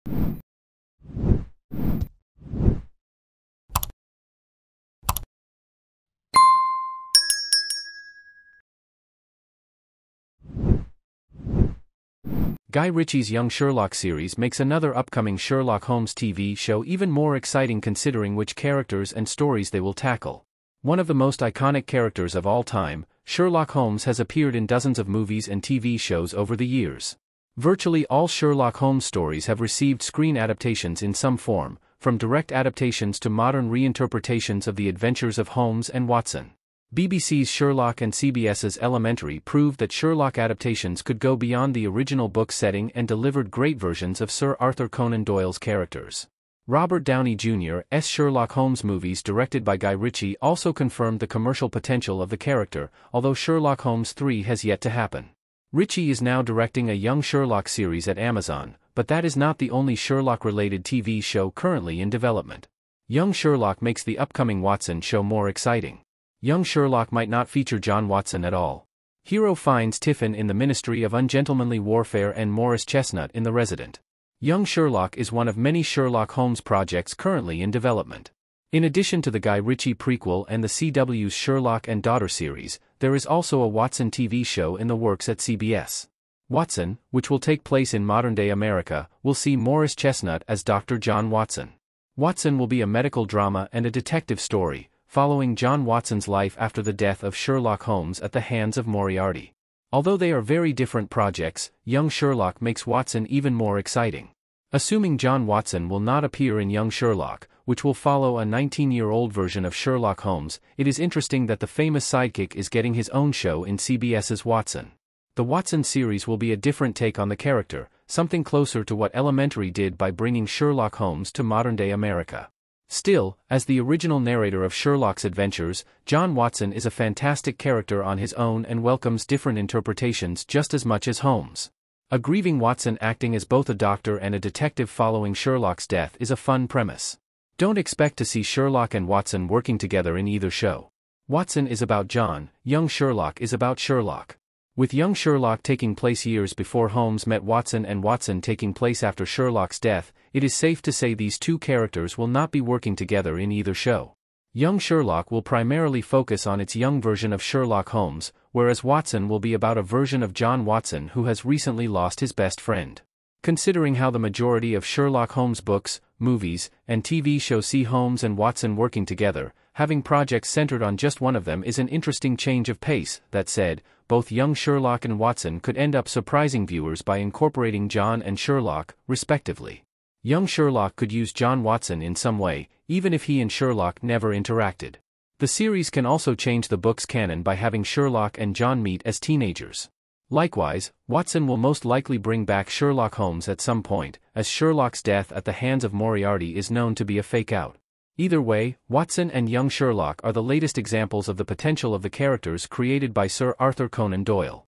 Guy Ritchie's Young Sherlock series makes another upcoming Sherlock Holmes TV show even more exciting considering which characters and stories they will tackle. One of the most iconic characters of all time, Sherlock Holmes has appeared in dozens of movies and TV shows over the years. Virtually all Sherlock Holmes stories have received screen adaptations in some form, from direct adaptations to modern reinterpretations of the adventures of Holmes and Watson. BBC's Sherlock and CBS's Elementary proved that Sherlock adaptations could go beyond the original book setting and delivered great versions of Sir Arthur Conan Doyle's characters. Robert Downey Jr.'s Sherlock Holmes movies directed by Guy Ritchie also confirmed the commercial potential of the character, although Sherlock Holmes 3 has yet to happen. Ritchie is now directing a Young Sherlock series at Amazon, but that is not the only Sherlock-related TV show currently in development. Young Sherlock makes the upcoming Watson show more exciting. Young Sherlock might not feature John Watson at all. Hero finds Tiffin in the Ministry of Ungentlemanly Warfare and Morris Chestnut in The Resident. Young Sherlock is one of many Sherlock Holmes projects currently in development. In addition to the Guy Ritchie prequel and the CW's Sherlock and Daughter series, there is also a Watson TV show in the works at CBS. Watson, which will take place in modern-day America, will see Morris Chestnut as Dr. John Watson. Watson will be a medical drama and a detective story, following John Watson's life after the death of Sherlock Holmes at the hands of Moriarty. Although they are very different projects, Young Sherlock makes Watson even more exciting. Assuming John Watson will not appear in Young Sherlock, which will follow a 19-year-old version of Sherlock Holmes, it is interesting that the famous sidekick is getting his own show in CBS's Watson. The Watson series will be a different take on the character, something closer to what Elementary did by bringing Sherlock Holmes to modern-day America. Still, as the original narrator of Sherlock's adventures, John Watson is a fantastic character on his own and welcomes different interpretations just as much as Holmes. A grieving Watson acting as both a doctor and a detective following Sherlock's death is a fun premise. Don't expect to see Sherlock and Watson working together in either show. Watson is about John, Young Sherlock is about Sherlock. With Young Sherlock taking place years before Holmes met Watson and Watson taking place after Sherlock's death, it is safe to say these two characters will not be working together in either show. Young Sherlock will primarily focus on its young version of Sherlock Holmes, whereas Watson will be about a version of John Watson who has recently lost his best friend. Considering how the majority of Sherlock Holmes books, movies, and TV shows see Holmes and Watson working together, having projects centered on just one of them is an interesting change of pace. That said, both Young Sherlock and Watson could end up surprising viewers by incorporating John and Sherlock, respectively. Young Sherlock could use John Watson in some way, even if he and Sherlock never interacted. The series can also change the book's canon by having Sherlock and John meet as teenagers. Likewise, Watson will most likely bring back Sherlock Holmes at some point, as Sherlock's death at the hands of Moriarty is known to be a fake-out. Either way, Watson and Young Sherlock are the latest examples of the potential of the characters created by Sir Arthur Conan Doyle.